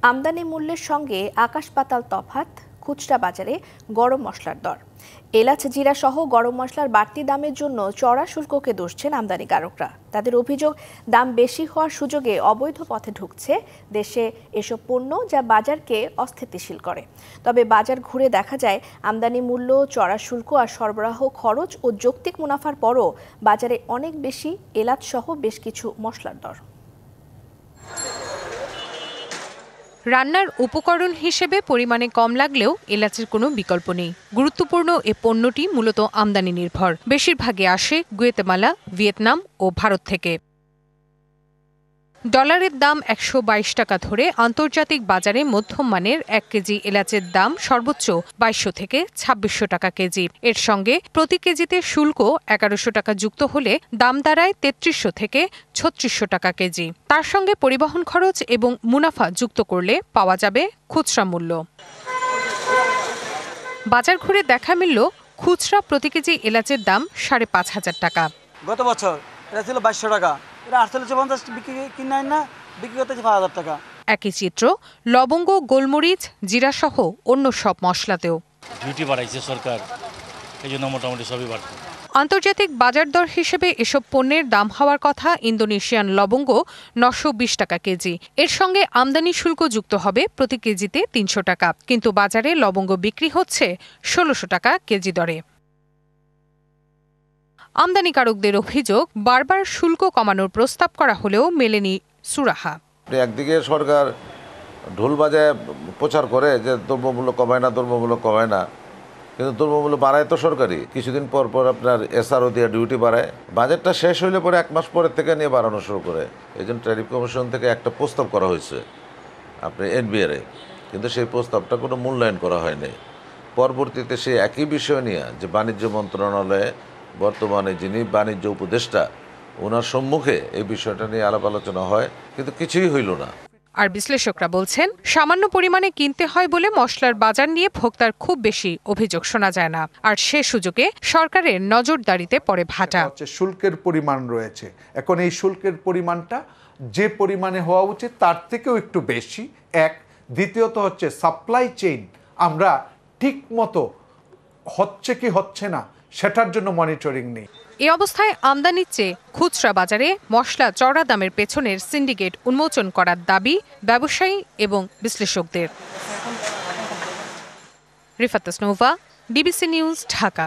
আমদানি মূল্যের সঙ্গে আকাশ পাতাল তফাৎ খুচরা বাজারে গরম মশলার দর। এলাচ জিরা সহ গরম মশলার বাড়তি দামের জন্য চড়া শুল্ককে দুষছেন আমদানিকারকরা। তাদের অভিযোগ, দাম বেশি হওয়ার সুযোগে অবৈধ পথে ঢুকছে দেশে এসব পণ্য, যা বাজারকে অস্থিতিশীল করে। তবে বাজার ঘুরে দেখা যায় আমদানি মূল্য, চড়া শুল্ক আর সরবরাহ খরচ ও যৌক্তিক মুনাফার পরও বাজারে অনেক বেশি এলাচ সহ বেশ কিছু মশলার দর। রান্নার উপকরণ হিসেবে পরিমাণে কম লাগলেও এলাচের কোনো বিকল্প নেই। গুরুত্বপূর্ণ এ পণ্যটি মূলত আমদানি নির্ভর। বেশিরভাগই আসে গুয়েতেমালা, ভিয়েতনাম ও ভারত থেকে। ডলারের দাম ১২২ টাকা ধরে আন্তর্জাতিক বাজারে মধ্যম মানের ১ কেজি এলাচের দাম সর্বোচ্চ ২২০০ থেকে ২৬০০ টাকা কেজি। এর সঙ্গে প্রতি কেজিতে শুল্ক ১১০০ টাকা যুক্ত হলে দাম দাঁড়ায় ৩৩০০ থেকে ৩৬০০ টাকা কেজি। তার সঙ্গে পরিবহন খরচ এবং মুনাফা যুক্ত করলে পাওয়া যাবে খুচরা মূল্য। বাজার ঘুরে দেখা মিলল খুচরা প্রতি কেজি এলাচের দাম ৫৫০০ টাকা। গত বছর এটা ছিল ২২০০ টাকা, এটা ৪৮৫০ বিক্রি কিনে না বিক্রি করতে ৫০০০ টাকা। একই চিত্র লবঙ্গ, গোলমরিচ, জিরা সহ অন্য সব মশলাতেও। ডিউটি বাড়াইছে সরকার, এই জন্য মোটামুটি সবই বাড়ছে। আন্তর্জাতিক বাজার দর হিসেবে এসব পণ্যের দাম হওয়ার কথা ইন্দোনেশিয়ান লবঙ্গ ৯২০ টাকা কেজি। এর সঙ্গে আমদানি শুল্ক যুক্ত হবে প্রতি কেজিতে ৩০০ টাকা। কিন্তু বাজারে লবঙ্গ বিক্রি হচ্ছে ১৬০০ টাকা কেজি দরে। আমদানিকারকদের অভিযোগ, বারবার শুল্ক কমানোর প্রস্তাব করা হলেও মেলেনি সুরাহা। একদিকে সরকার ঢোল বাজায় প্রচার করে যে দ্রব্যমূল্য কমায় না, দ্রব্যমূল্য কমায় না, কিন্তু দ্রব্যমূল্য বাড়ায় তো সরকারই। কিছুদিন পর পর আপনার এসআরও দিয়ে ডিউটি বাড়ায়। বাজেটটা শেষ হইলে পরে ১ মাস পরের থেকে নিয়ে বাড়ানো শুরু করে। এই জন্য ট্যারিফ কমিশন থেকে একটা প্রস্তাব করা হয়েছে আপনি এনবিআর, কিন্তু সেই প্রস্তাবটা কোনো মূল্যায়ন করা হয়নি। পরবর্তীতে সেই একই বিষয় নিয়ে যে বাণিজ্য মন্ত্রণালয়ে বর্তমানে যিনি বাণিজ্য উপদেষ্টা, ওনার সম্মুখে এই বিষয়টা নিয়ে আলাপ আলোচনা হয়, কিন্তু কিছুই হইল না। আর বিশ্লেষকরা বলছেন, সামান্য পরিমাণে কিনতে হয় বলে মশলার বাজার নিয়ে ভোক্তার খুব বেশি অভিযোগ শোনা যায় না। আর সে সুযোগে সরকারের নজরদারিতে পড়ে ভাটা। শুল্কের পরিমাণ রয়েছে, এখন এই শুল্কের পরিমাণটা যে পরিমাণে হওয়া উচিত তার থেকেও একটু বেশি। এক, দ্বিতীয়ত হচ্ছে সাপ্লাই চেইন আমরা ঠিক মতো হচ্ছে কি হচ্ছে না সেটার জন্য মনিটরিং নেই। এ অবস্থায় আমদানির চেয়ে খুচরা বাজারে মশলা চড়া দামের পেছনের সিন্ডিকেট উন্মোচন করার দাবি ব্যবসায়ী এবং বিশ্লেষকদের। Rifat Tasnuva, DBC news, Dhaka.